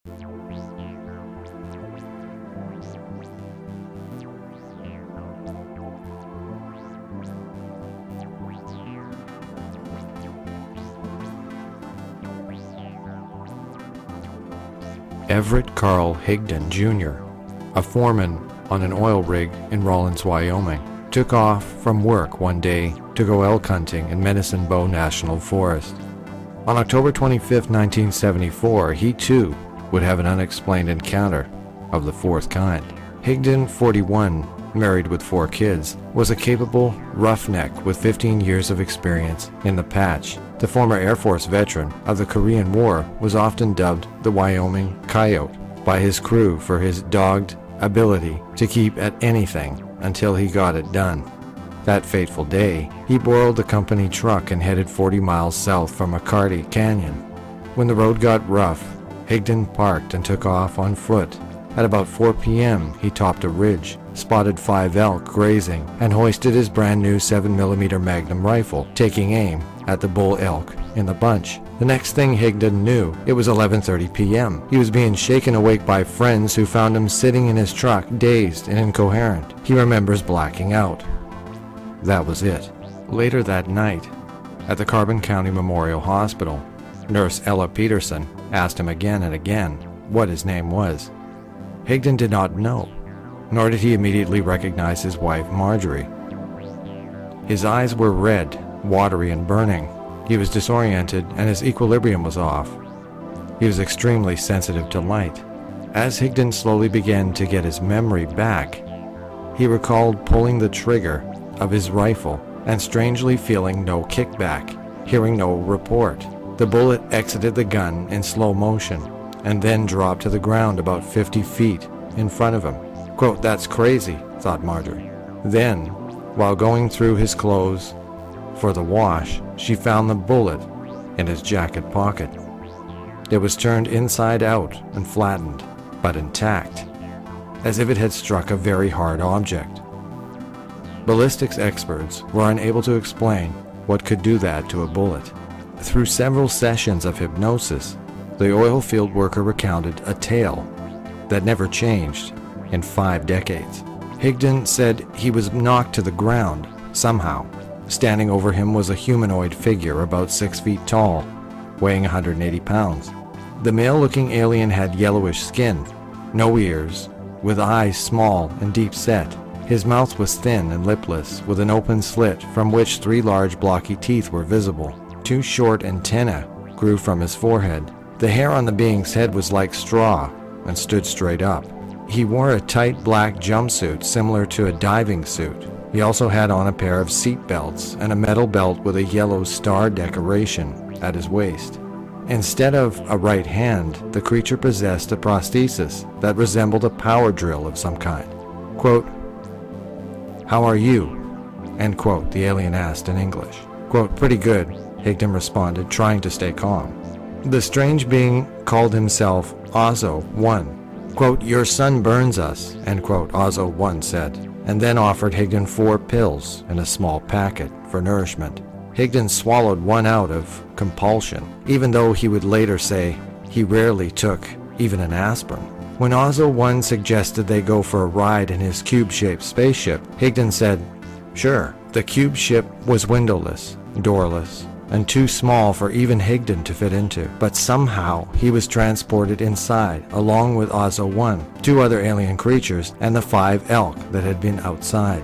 Everett Carl Higdon Jr., a foreman on an oil rig in Rawlins, Wyoming, took off from work one day to go elk hunting in Medicine Bow National Forest. On October 25, 1974, he too would have an unexplained encounter of the fourth kind. Higdon, 41, married with 4 kids, was a capable roughneck with 15 years of experience in the patch. The former Air Force veteran of the Korean War was often dubbed the Wyoming Coyote by his crew for his dogged ability to keep at anything until he got it done. That fateful day, he borrowed the company truck and headed 40 miles south from McCarty Canyon. When the road got rough, Higdon parked and took off on foot. At about 4 p.m., he topped a ridge, spotted 5 elk grazing, and hoisted his brand new 7mm Magnum rifle, taking aim at the bull elk in the bunch. The next thing Higdon knew, it was 11:30 p.m. He was being shaken awake by friends who found him sitting in his truck, dazed and incoherent. He remembers blacking out. That was it. Later that night, at the Carbon County Memorial Hospital, Nurse Ella Peterson asked him again and again what his name was. Higdon did not know, nor did he immediately recognize his wife, Marjorie. His eyes were red, watery, and burning. He was disoriented, and his equilibrium was off. He was extremely sensitive to light. As Higdon slowly began to get his memory back, he recalled pulling the trigger of his rifle and strangely feeling no kickback, hearing no report. The bullet exited the gun in slow motion and then dropped to the ground about 50 feet in front of him. Quote, "That's crazy," thought Marjorie. Then, while going through his clothes for the wash, she found the bullet in his jacket pocket. It was turned inside out and flattened, but intact, as if it had struck a very hard object. Ballistics experts were unable to explain what could do that to a bullet. Through several sessions of hypnosis, the oil field worker recounted a tale that never changed in 5 decades. Higdon said he was knocked to the ground somehow. Standing over him was a humanoid figure about 6 feet tall, weighing 180 pounds. The male-looking alien had yellowish skin, no ears, with eyes small and deep-set. His mouth was thin and lipless, with an open slit from which 3 large blocky teeth were visible. 2 short antennae grew from his forehead. The hair on the being's head was like straw and stood straight up. He wore a tight black jumpsuit similar to a diving suit. He also had on a pair of seat belts and a metal belt with a yellow star decoration at his waist. Instead of a right hand, the creature possessed a prosthesis that resembled a power drill of some kind. Quote, "How are you?" End quote, the alien asked in English. Quote, "Pretty good," Higdon responded, trying to stay calm. The strange being called himself Ozzo-1. Quote, "Your sun burns us," end quote, Ozzo-1 said, and then offered Higdon 4 pills in a small packet for nourishment. Higdon swallowed one out of compulsion, even though he would later say he rarely took even an aspirin. When Ozzo-1 suggested they go for a ride in his cube-shaped spaceship, Higdon said, "Sure." The cube ship was windowless, doorless, and too small for even Higdon to fit into, but somehow he was transported inside, along with Ozzo-1, 2 other alien creatures, and the 5 elk that had been outside.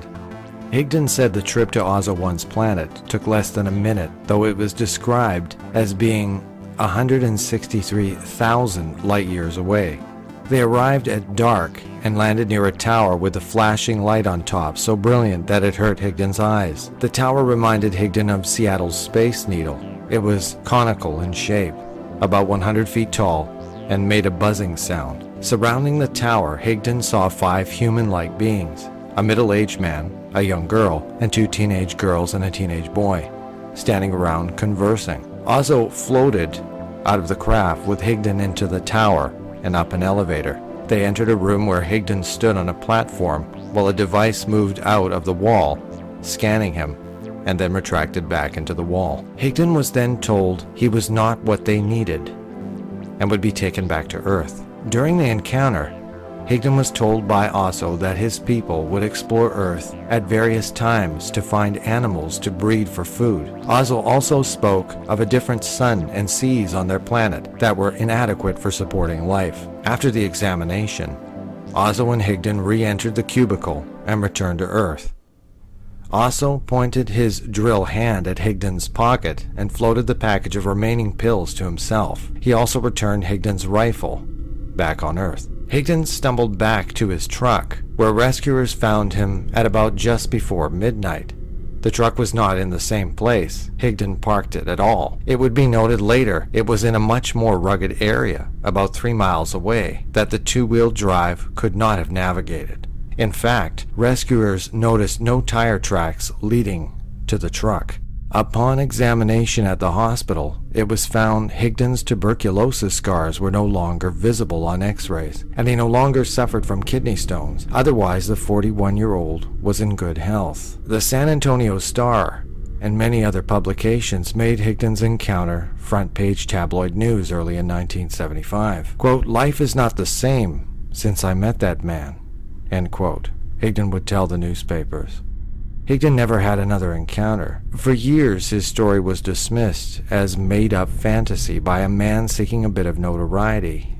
Higdon said the trip to Ozzo-1's planet took less than a minute, though it was described as being 163,000 light-years away. They arrived at dark and landed near a tower with a flashing light on top, so brilliant that it hurt Higdon's eyes. The tower reminded Higdon of Seattle's Space Needle. It was conical in shape, about 100 feet tall, and made a buzzing sound. Surrounding the tower, Higdon saw 5 human-like beings, a middle-aged man, a young girl, and 2 teenage girls and a teenage boy, standing around conversing. Ozzo floated out of the craft with Higdon into the tower and up an elevator. They entered a room where Higdon stood on a platform while a device moved out of the wall, scanning him, and then retracted back into the wall. Higdon was then told he was not what they needed and would be taken back to Earth. During the encounter, Higdon was told by Osso that his people would explore Earth at various times to find animals to breed for food. Osso also spoke of a different sun and seas on their planet that were inadequate for supporting life. After the examination, Osso and Higdon re-entered the cubicle and returned to Earth. Osso pointed his drill hand at Higdon's pocket and floated the package of remaining pills to himself. He also returned Higdon's rifle back on Earth. Higdon stumbled back to his truck, where rescuers found him at about just before midnight. The truck was not in the same place Higdon parked it at all. It would be noted later it was in a much more rugged area, about 3 miles away, that the two-wheel drive could not have navigated. In fact, rescuers noticed no tire tracks leading to the truck. Upon examination at the hospital, it was found Higdon's tuberculosis scars were no longer visible on x-rays, and he no longer suffered from kidney stones. Otherwise, the 41-year-old was in good health. The San Antonio Star and many other publications made Higdon's encounter front-page tabloid news early in 1975. Quote, "Life is not the same since I met that man," end quote, Higdon would tell the newspapers. Higdon never had another encounter. For years, his story was dismissed as made-up fantasy by a man seeking a bit of notoriety.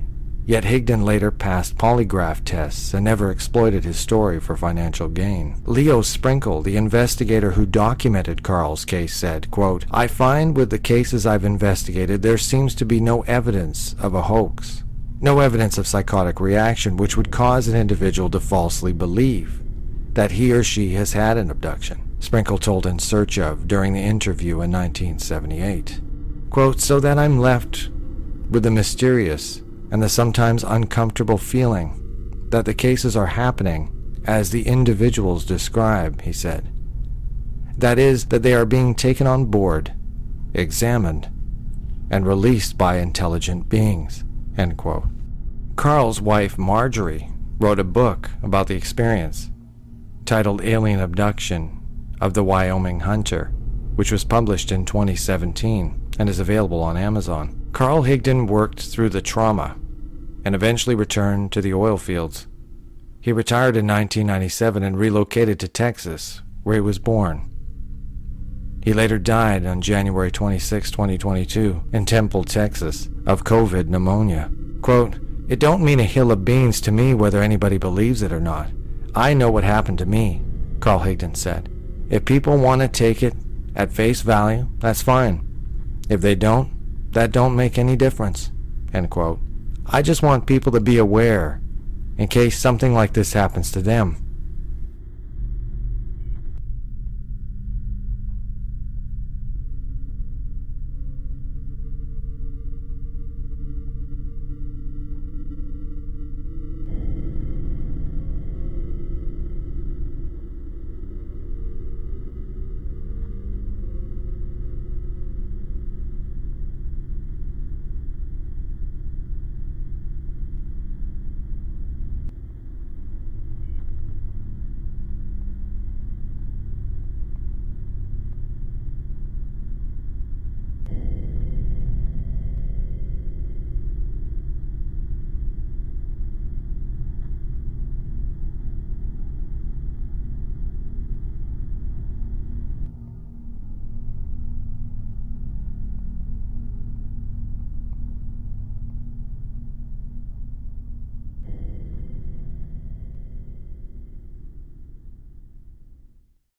Yet Higdon later passed polygraph tests and never exploited his story for financial gain. Leo Sprinkle, the investigator who documented Carl's case, said, quote, "I find with the cases I've investigated, there seems to be no evidence of a hoax. No evidence of psychotic reaction which would cause an individual to falsely believe that he or she has had an abduction," Sprinkle told In Search Of during the interview in 1978. Quote, "So that I'm left with the mysterious and the sometimes uncomfortable feeling that the cases are happening as the individuals describe," he said. That is, that they are being taken on board, examined, and released by intelligent beings, end quote. Carl's wife, Marjorie, wrote a book about the experience, titled Alien Abduction of the Wyoming Hunter, which was published in 2017 and is available on Amazon. Carl Higdon worked through the trauma and eventually returned to the oil fields. He retired in 1997 and relocated to Texas, where he was born. He later died on January 26, 2022, in Temple, Texas, of COVID pneumonia. Quote, "It don't mean a hill of beans to me whether anybody believes it or not. I know what happened to me," Carl Higdon said. "If people want to take it at face value, that's fine. If they don't, that don't make any difference," end quote. "I just want people to be aware in case something like this happens to them."